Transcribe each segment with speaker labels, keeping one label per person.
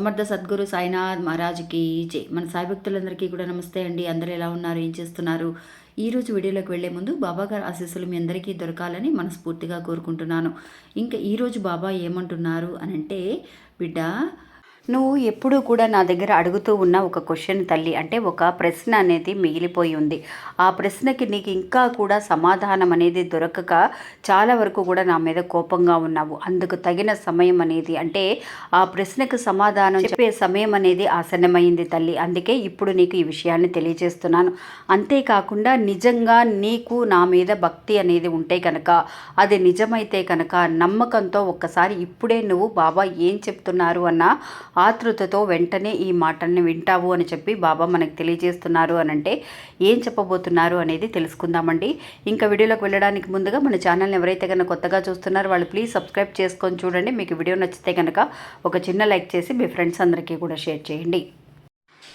Speaker 1: సమర్థ సద్గురు సాయినాథ్ మహారాజ్కి జై. మన సాయి భక్తులందరికీ కూడా నమస్తే అండి. అందరూ ఎలా ఉన్నారు, ఏం చేస్తున్నారు? ఈరోజు వీడియోలోకి వెళ్లే ముందు బాబా గారి ఆశీస్సులు మీ అందరికీ దొరకాలని మనస్ఫూర్తిగా కోరుకుంటున్నాను. ఇంకా ఈరోజు బాబా ఏమంటున్నారు అనంటే, బిడ్డ నువ్వు ఎప్పుడూ కూడా నా దగ్గర అడుగుతూ ఉన్న ఒక క్వశ్చన్ తల్లి, అంటే ఒక ప్రశ్న అనేది మిగిలిపోయి ఉంది. ఆ ప్రశ్నకి నీకు ఇంకా కూడా సమాధానం అనేది దొరకక చాలా వరకు కూడా నా మీద కోపంగా ఉన్నావు. అందుకు తగిన సమయం అనేది, అంటే ఆ ప్రశ్నకు సమాధానం చెప్పే సమయం అనేది ఆసన్నమైంది తల్లి. అందుకే ఇప్పుడు నీకు ఈ విషయాన్ని తెలియజేస్తున్నాను. అంతేకాకుండా నిజంగా నీకు నా మీద భక్తి అనేది ఉంటే కనుక, అది నిజమైతే కనుక నమ్మకంతో ఒక్కసారి ఇప్పుడే నువ్వు బాబా ఏం చెప్తున్నారు అన్న ఆతృతతో వెంటనే ఈ మాటల్ని వింటావు అని చెప్పి బాబా మనకు తెలియజేస్తున్నారు అనంటే, ఏం చెప్పబోతున్నారు అనేది తెలుసుకుందామండి. ఇంకా వీడియోలోకి వెళ్ళడానికి ముందుగా మన ఛానల్ని ఎవరైతే కనుక కొత్తగా చూస్తున్నారో వాళ్ళు ప్లీజ్ సబ్స్క్రైబ్ చేసుకొని చూడండి. మీకు వీడియో నచ్చితే కనుక ఒక చిన్న లైక్ చేసి మీ ఫ్రెండ్స్ అందరికీ కూడా షేర్ చేయండి.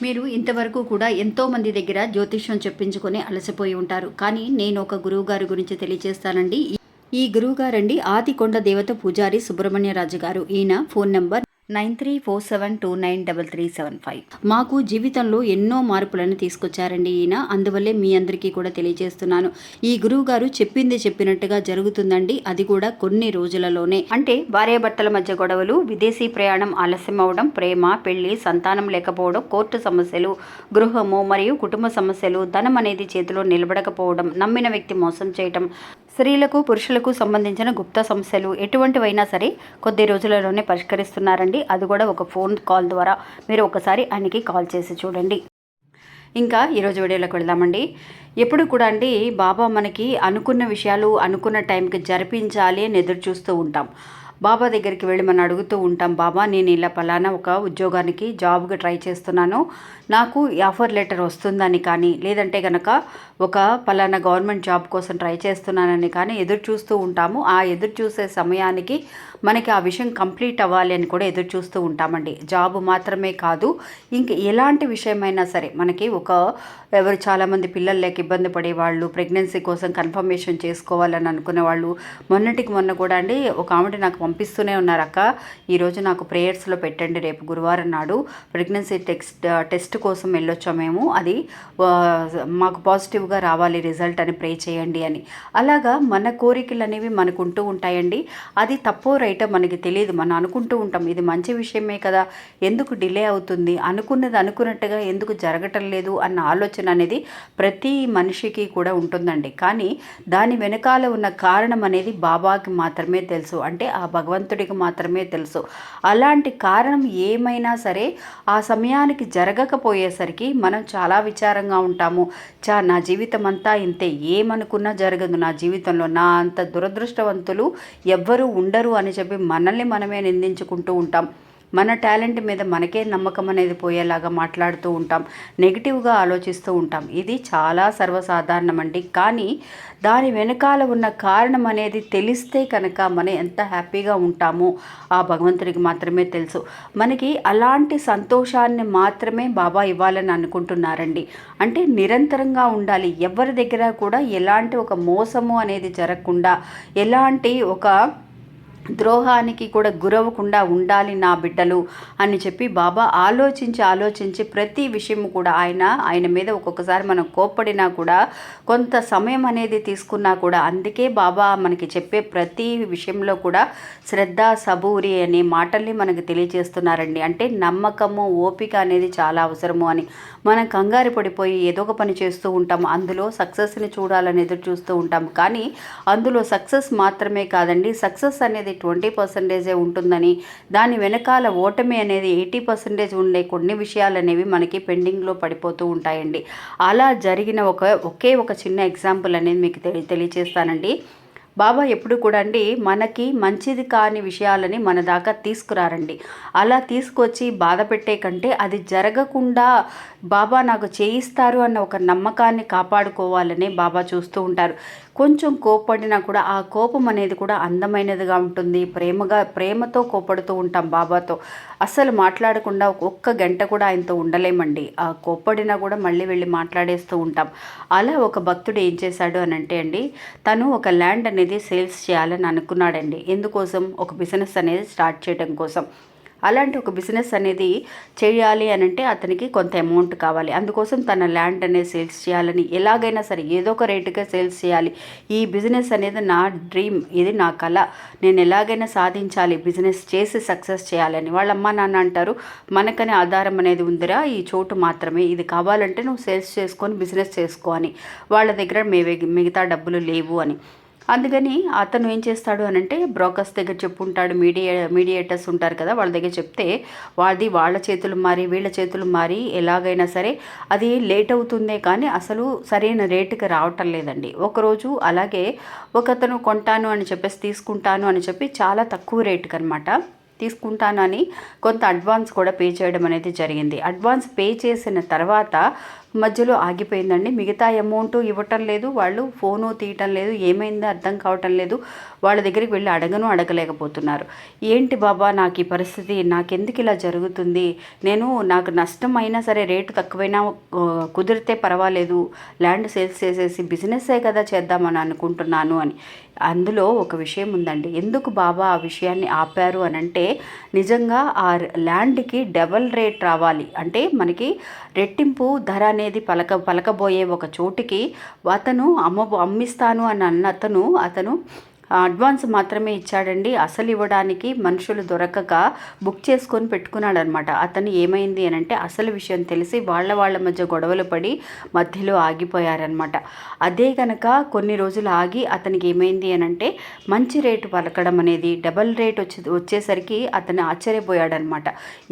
Speaker 1: మీరు ఇంతవరకు కూడా ఎంతోమంది దగ్గర జ్యోతిష్యం చెప్పించుకొని అలసిపోయి ఉంటారు. కానీ నేను ఒక గురువు గారి గురించి తెలియజేస్తానండి. ఈ గురువు గారండి ఆదికొండ దేవత పూజారి సుబ్రహ్మణ్యరాజు గారు. ఈయన ఫోన్ నెంబర్ 9347293375. మాకు జీవితంలో ఎన్నో మార్పులను తీసుకొచ్చారండి ఈయన. అందువల్లే మీ అందరికీ కూడా తెలియజేస్తున్నాను. ఈ గురువు గారు చెప్పింది చెప్పినట్టుగా జరుగుతుందండి. అది కూడా కొన్ని రోజులలోనే. అంటే భార్యాభర్తల మధ్య గొడవలు, విదేశీ ప్రయాణం ఆలస్యం అవడం, ప్రేమ, పెళ్లి, సంతానం లేకపోవడం, కోర్టు సమస్యలు, గృహము మరియు కుటుంబ సమస్యలు, ధనం అనేది చేతిలో నిలబడకపోవడం, నమ్మిన వ్యక్తి మోసం చేయటం, స్త్రీలకు పురుషులకు సంబంధించిన గుప్త సమస్యలు ఎటువంటివైనా సరే కొద్ది రోజులలోనే పరిష్కరిస్తున్నారండి. అది కూడా ఒక ఫోన్ కాల్ ద్వారా. మీరు ఒకసారి ఆయనకి కాల్ చేసి చూడండి. ఇంకా ఈరోజు వీడియోలోకి వెళ్దామండి. ఎప్పుడు కూడా అండి బాబా మనకి అనుకున్న విషయాలు అనుకున్న టైంకి జరిపించాలి అని ఎదురు చూస్తూ ఉంటాం. బాబా దగ్గరికి వెళ్ళి మనం అడుగుతూ ఉంటాం, బాబా నేను ఇలా పలానా ఒక ఉద్యోగానికి జాబ్కి ట్రై చేస్తున్నాను, నాకు ఆఫర్ లెటర్ వస్తుందని కానీ, లేదంటే కనుక ఒక పలానా గవర్నమెంట్ జాబ్ కోసం ట్రై చేస్తున్నానని కానీ ఎదురు చూస్తూ ఉంటాము. ఆ ఎదురు చూసే సమయానికి మనకి ఆ విషయం కంప్లీట్ అవ్వాలి అని కూడా ఎదురు చూస్తూ ఉంటామండి. జాబ్ మాత్రమే కాదు, ఇంక ఎలాంటి విషయమైనా సరే మనకి ఎవరు చాలామంది పిల్లలు లేక ఇబ్బంది పడేవాళ్ళు, ప్రెగ్నెన్సీ కోసం కన్ఫర్మేషన్ చేసుకోవాలని అనుకునే వాళ్ళు, మొన్నటికి మొన్న కూడా అండి ఒక ఆవిడ నాకు పంపిస్తూనే ఉన్నారు, అక్క ఈరోజు నాకు ప్రేయర్స్లో పెట్టండి, రేపు గురువారం నాడు ప్రెగ్నెన్సీ టెస్ట్ కోసం వెళ్ళొచ్చాము మేము, అది మాకు పాజిటివ్గా రావాలి రిజల్ట్ అని ప్రే చేయండి అని. అలాగా మన కోరికలు అనేవి మనకు ఉంటూ ఉంటాయండి. అది తప్పో రైటో మనకి తెలియదు. మనం అనుకుంటూ ఉంటాం ఇది మంచి విషయమే కదా, ఎందుకు డిలే అవుతుంది, అనుకున్నది అనుకున్నట్టుగా ఎందుకు జరగటం లేదు అన్న ఆలోచన అనేది ప్రతి మనిషికి కూడా ఉంటుందండి. కానీ దాని వెనకాల ఉన్న కారణం అనేది బాబాకి మాత్రమే తెలుసు, అంటే ఆ భగవంతుడికి మాత్రమే తెలుసు. అలాంటి కారణం ఏమైనా సరే ఆ సమయానికి జరగకపోయేసరికి మనం చాలా విచారంగా ఉంటాము. నా జీవితం అంతా ఇంతే, ఏమనుకున్నా జరగదు నా జీవితంలో, నా అంత దురదృష్టవంతులు ఎవ్వరూ ఉండరు అని చెప్పి మనల్ని మనమే నిందించుకుంటూ ఉంటాం. మన టాలెంట్ మీద మనకే నమ్మకం అనేది పోయేలాగా మాట్లాడుతూ ఉంటాం, నెగిటివ్గా ఆలోచిస్తూ ఉంటాం. ఇది చాలా సర్వసాధారణం అండి. కానీ దాని వెనకాల ఉన్న కారణం అనేది తెలిస్తే కనుక మనం ఎంత హ్యాపీగా ఉంటామో ఆ భగవంతుడికి మాత్రమే తెలుసు. మనకి అలాంటి సంతోషాన్ని మాత్రమే బాబా ఇవ్వాలని అనుకుంటున్నారండి. అంటే నిరంతరంగా ఉండాలి, ఎవరి దగ్గర కూడా ఎలాంటి ఒక మోసము అనేది జరగకుండా, ఎలాంటి ఒక ద్రోహానికి కూడా గురవకుండా ఉండాలి నా బిడ్డలు అని చెప్పి బాబా ఆలోచించి ప్రతి విషయము కూడా ఆయన మీద ఒక్కొక్కసారి మనం కోప్పడినా కూడా, కొంత సమయం అనేది తీసుకున్నా కూడా, అందుకే బాబా మనకి చెప్పే ప్రతి విషయంలో కూడా శ్రద్ధ, సబూరి అనే మాటల్ని మనకు తెలియజేస్తున్నారండి. అంటే నమ్మకము, ఓపిక అనేది చాలా అవసరము అని. మనం కంగారు పడిపోయి ఏదో ఒక పని చేస్తూ ఉంటాం, అందులో సక్సెస్ని చూడాలని ఎదురు చూస్తూ ఉంటాం. కానీ అందులో సక్సెస్ మాత్రమే కాదండి, సక్సెస్ అనేది 20% ఉంటుందని, దాని వెనకాల ఓటమి అనేది 80% ఉండే కొన్ని విషయాలు అనేవి మనకి పెండింగ్లో పడిపోతూ ఉంటాయండి. అలా జరిగిన ఒకే ఒక చిన్న ఎగ్జాంపుల్ అనేది మీకు తెలియచేస్తానండి. బాబా ఎప్పుడు కూడా అండి మనకి మంచిది కాని విషయాలని మన దాకా తీసుకురారండి. అలా తీసుకొచ్చి బాధ పెట్టే కంటే అది జరగకుండా బాబా నాకు చేయిస్తారు అన్న ఒక నమ్మకాన్ని కాపాడుకోవాలని బాబా చూస్తూ ఉంటారు. కొంచెం కోప్పడినా కూడా ఆ కోపం అనేది కూడా అందమైనదిగా ఉంటుంది. ప్రేమతో కోపడుతూ ఉంటాం బాబాతో. అస్సలు మాట్లాడకుండా ఒక్క గంట కూడా ఆయనతో ఉండలేమండి. ఆ కోప్పడినా కూడా మళ్ళీ వెళ్ళి మాట్లాడేస్తూ ఉంటాం. అలా ఒక భక్తుడు ఏం చేశాడు అని అంటే అండి, తను ఒక ల్యాండ్ అనేది సేల్స్ చేయాలని అనుకున్నాడండి. ఎందుకోసం? ఒక బిజినెస్ అనేది స్టార్ట్ చేయడం కోసం. అలాంటి ఒక బిజినెస్ అనేది చేయాలి అని అంటే అతనికి కొంత అమౌంట్ కావాలి. అందుకోసం తన ల్యాండ్ అనేది సేల్స్ చేయాలని, ఎలాగైనా సరే ఏదో ఒక రేటుగా సేల్స్ చేయాలి. ఈ బిజినెస్ అనేది నా డ్రీమ్, ఇది నా కళ, నేను ఎలాగైనా సాధించాలి, బిజినెస్ చేసి సక్సెస్ చేయాలని. వాళ్ళ అమ్మ నాన్న అంటారు, మనకనే ఆధారం అనేది ఉందిరా, ఈ చోటు మాత్రమే, ఇది కావాలంటే నువ్వు సేల్స్ చేసుకొని బిజినెస్ చేసుకో అని. వాళ్ళ దగ్గర మిగతా డబ్బులు లేవు అని. అందుకని అతను ఏం చేస్తాడు అని అంటే బ్రోకర్స్ దగ్గర చెప్పుంటాడు, మీడియేటర్స్ ఉంటారు కదా, వాళ్ళ దగ్గర చెప్తే వాళ్ళ చేతులు మారి వీళ్ళ చేతులు మారి ఎలాగైనా సరే అది లేట్ అవుతుందే కానీ అసలు సరైన రేటుకి రావటం లేదండి. ఒకరోజు అలాగే ఒకతను కొంటాను అని చెప్పేసి తీసుకుంటాను అని చెప్పి చాలా తక్కువ రేటుకి అనమాట తీసుకుంటానని కొంత అడ్వాన్స్ కూడా పే చేయడం అనేది జరిగింది. అడ్వాన్స్ పే చేసిన తర్వాత మధ్యలో ఆగిపోయిందండి. మిగతా అమౌంట్ ఇవ్వటం లేదు, వాళ్ళు ఫోను తీయటం లేదు, ఏమైందో అర్థం కావటం లేదు. వాళ్ళ దగ్గరికి వెళ్ళి అడగలేకపోతున్నారు. ఏంటి బాబా నాకు ఈ పరిస్థితి, నాకెందుకు ఇలా జరుగుతుంది, నాకు నష్టం అయినా సరే రేటు తక్కువైనా కుదిరితే పర్వాలేదు, ల్యాండ్ సేల్స్ చేసేసి బిజినెస్సే కదా చేద్దామని అనుకుంటున్నాను అని. అందులో ఒక విషయం ఉందండి. ఎందుకు బాబా ఆ విషయాన్ని ఆపారు అని అంటే నిజంగా ఆ ల్యాండ్కి డబల్ రేట్ రావాలి అంటే మనకి రెట్టింపు ధర అనేది పలకబోయే ఒక చోటికి అతను అమ్మిస్తాను అని అతను అడ్వాన్స్ మాత్రమే ఇచ్చాడండి. అసలు ఇవ్వడానికి మనుషులు దొరకక బుక్ చేసుకొని పెట్టుకున్నాడు అనమాట. అతను ఏమైంది అని అంటే అసలు విషయం తెలిసి వాళ్ళ మధ్య గొడవలు పడి మధ్యలో ఆగిపోయారనమాట. అదే కనుక కొన్ని రోజులు ఆగి అతనికి ఏమైంది అని అంటే మంచి రేటు పలకడం అనేది డబల్ రేట్ వచ్చేసరికి అతను ఆశ్చర్యపోయాడనమాట.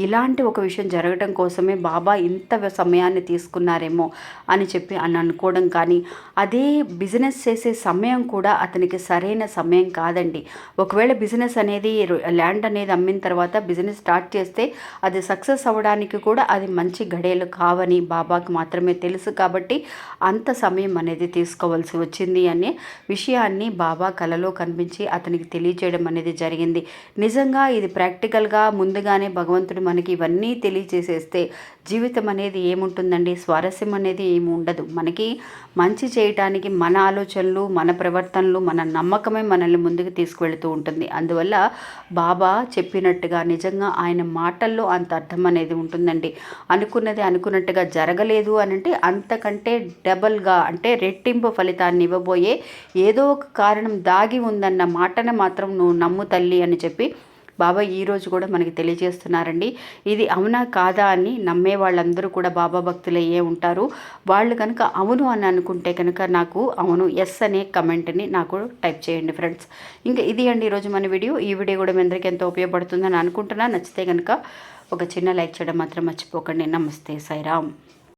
Speaker 1: ఇలాంటి ఒక విషయం జరగడం కోసమే బాబా ఇంత సమయాన్ని తీసుకున్నారేమో అని చెప్పి అనుకోవడం కానీ, అదే బిజినెస్ చేసే సమయం కూడా అతనికి సరైన సమయం కాదండి. ఒకవేళ బిజినెస్ అనేది ల్యాండ్ అనేది అమ్మిన తర్వాత బిజినెస్ స్టార్ట్ చేస్తే అది సక్సెస్ అవ్వడానికి కూడా అది మంచి గడియలు కావని బాబాకి మాత్రమే తెలుసు. కాబట్టి అంత సమయం అనేది తీసుకోవాల్సి వచ్చింది అనే విషయాన్ని బాబా కలలో కనిపించి అతనికి తెలియచేయడం అనేది జరిగింది. నిజంగా ఇది ప్రాక్టికల్గా ముందుగానే భగవంతుడు మనకి ఇవన్నీ తెలియచేసేస్తే జీవితం అనేది ఏముంటుందండి, స్వారస్యం అనేది ఏమి ఉండదు. మనకి మంచి చేయటానికి మన ఆలోచనలు, మన ప్రవర్తనలు, మన నమ్మకమే మనల్ని ముందుకు తీసుకువెళుతూ ఉంటుంది. అందువల్ల బాబా చెప్పినట్టుగా నిజంగా ఆయన మాటల్లో అంత అర్థం అనేది ఉంటుందండి. అనుకున్నది అనుకున్నట్టుగా జరగలేదు అని అంటే అంతకంటే డబల్గా అంటే రెట్టింపు ఫలితాన్ని ఇవ్వబోయే ఏదో ఒక కారణం దాగి ఉందన్న మాటను మాత్రం నువ్వు నమ్ము తల్లి అని చెప్పి బాబా ఈరోజు కూడా మనకి తెలియజేస్తున్నారండి. ఇది అవునా కాదా అని నమ్మే వాళ్ళందరూ కూడా బాబా భక్తులయ్యే ఉంటారు. వాళ్ళు కనుక అవును అని అనుకుంటే కనుక నాకు అవును ఎస్ అనే కమెంట్ని నాకు టైప్ చేయండి ఫ్రెండ్స్. ఇంకా ఇది అండి ఈరోజు మన వీడియో. ఈ వీడియో కూడా మీ అందరికీ ఎంతో ఉపయోగపడుతుందని అనుకుంటున్నా. నచ్చితే కనుక ఒక చిన్న లైక్ చేయడం మాత్రం మర్చిపోకండి. నమస్తే సాయిరామ్.